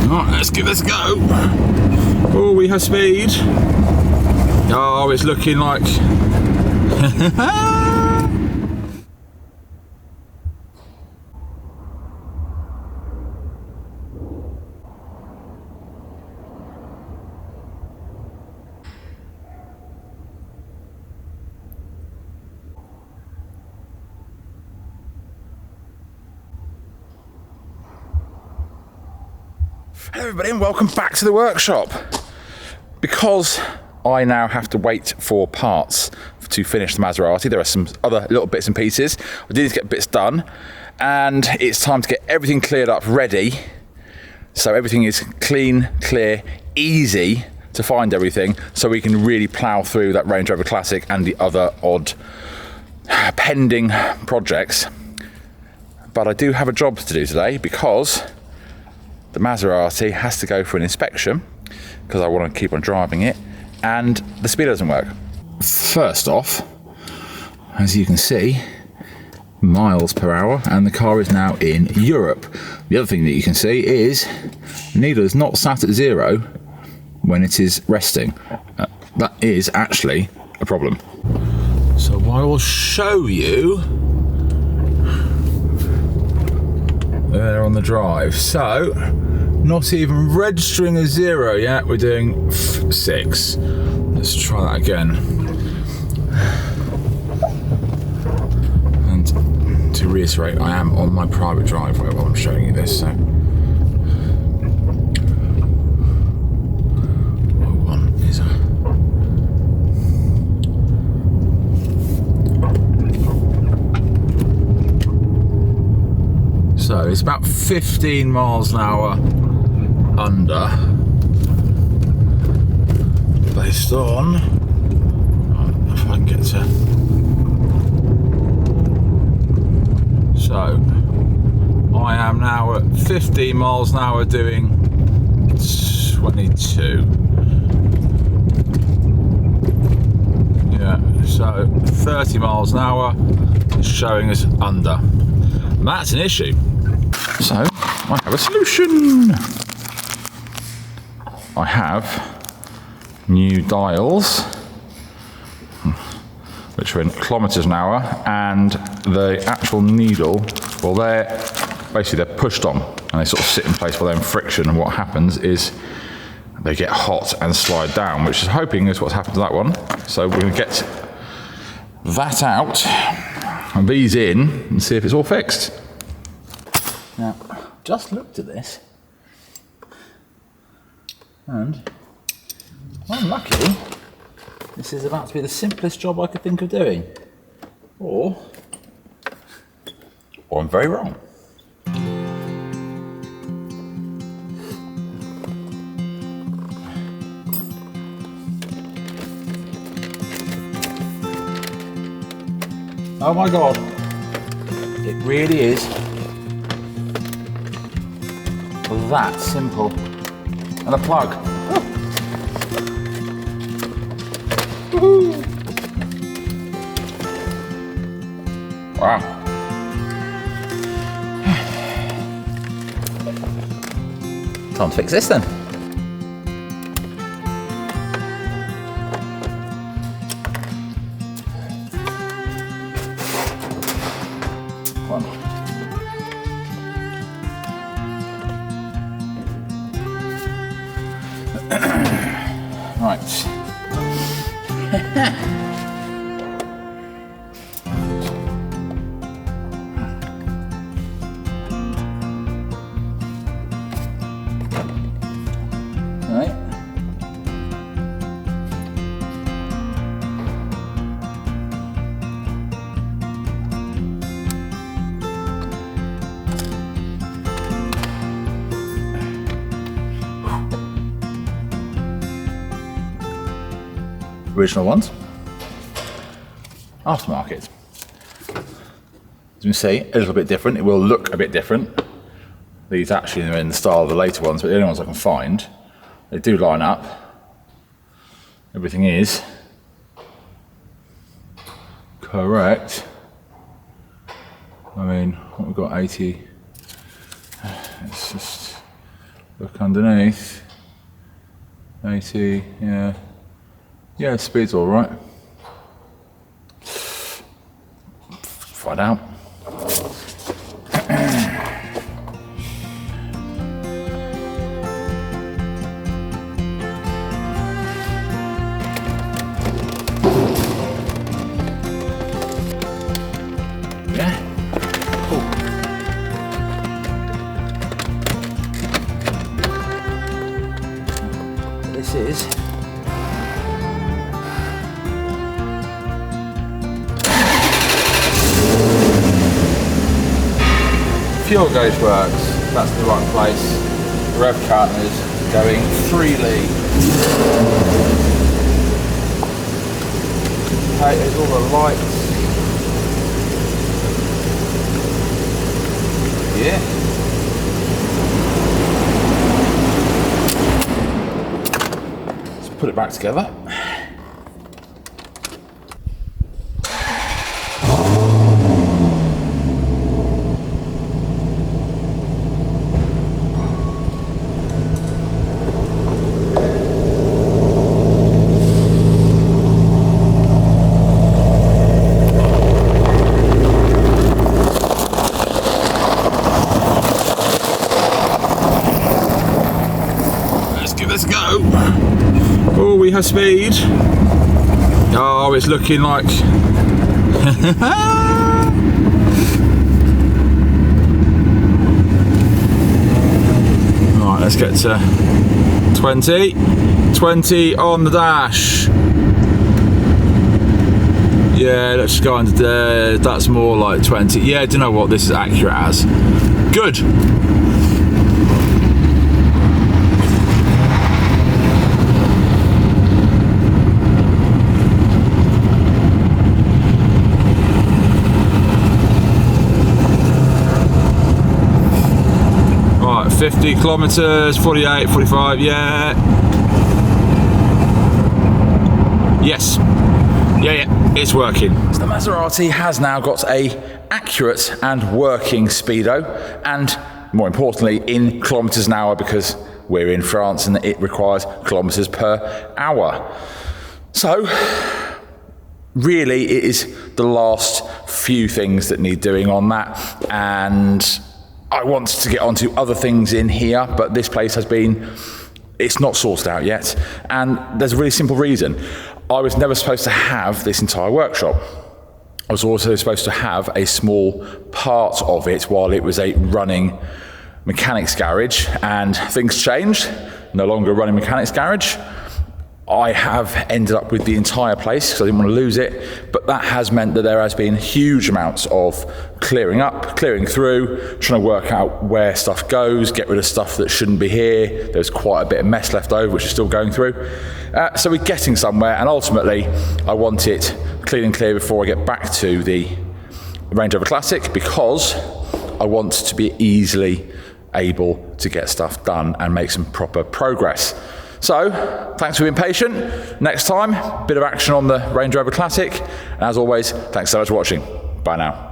Right, let's give this a go. Oh, we have speed. Oh, it's looking like... Hello everybody and welcome back to the workshop. Because I now have to wait for parts to finish the Maserati, there are some other little bits and pieces. I did need to get bits done and it's time to get everything cleared up, ready. So everything is clean, clear, easy to find everything so we can really plough through that Range Rover Classic and the other odd pending projects. But I do have a job to do today because the Maserati has to go for an inspection because I want to keep on driving it and the speeder doesn't work. First off, as you can see, miles per hour and the car is now in Europe. The other thing that you can see is the needle is not sat at 0 when it is resting. That is actually a problem. So I will show you there on the drive. So, not even registering a 0 yet, we're doing 6. Let's try that again. And to reiterate, I am on my private driveway while I'm showing you this, so. One is So it's about 15 miles an hour under, based on, if I can get to, so I am now at 15 miles an hour doing 22. Yeah, so 30 miles an hour is showing us under. And that's an issue. So, I have a solution. I have new dials, which are in kilometres an hour, and the actual needle, well, they're pushed on, and they sort of sit in place while they're in friction, and what happens is they get hot and slide down, which is hoping is what's happened to that one. So we're going to get that out, and these in, and see if it's all fixed. Now, just looked at this, and I'm lucky. This is about to be the simplest job I could think of doing, or I'm very wrong. Oh my God, it really is that simple. And a plug. Oh. Wow. Time to fix this then. Right. Right. Original ones, aftermarket. As you can see, a little bit different. It will look a bit different. These actually are in the style of the later ones, but the only ones I can find, they do line up. Everything is correct. I mean, what we've got 80. It's just Look underneath. 80, yeah. Yeah, speed's all right. Find out. Yeah. Cool. This is fuel gauge works. That's the right place. The rev counter is going freely. Okay, there's all the lights. Yeah. Let's put it back together. Let's go. Oh, we have speed. Oh, it's looking like right, let's get to 20 on the dash. Yeah, let's just go under there. That's more like 20. Yeah, do you know what this is accurate as? Good. Right, 50 kilometers, 48, 45, yeah. Yes. Yeah, it's working. So the Maserati has now got a accurate and working speedo, and more importantly, in kilometers an hour, because we're in France and it requires kilometers per hour. So, really, it is the last few things that need doing on that, and I wanted to get onto other things in here, but this place it's not sorted out yet, and there's a really simple reason. I was never supposed to have this entire workshop. I was also supposed to have a small part of it while it was a running mechanics garage, and things changed. No longer a running mechanics garage. I have ended up with the entire place because I didn't want to lose it, but that has meant that there has been huge amounts of clearing up, clearing through, trying to work out where stuff goes, get rid of stuff that shouldn't be here. There's quite a bit of mess left over, which is still going through. So we're getting somewhere, and ultimately I want it clean and clear before I get back to the Range Rover Classic, because I want to be easily able to get stuff done and make some proper progress. So, thanks for being patient. Next time, bit of action on the Range Rover Classic. And as always, thanks so much for watching. Bye now.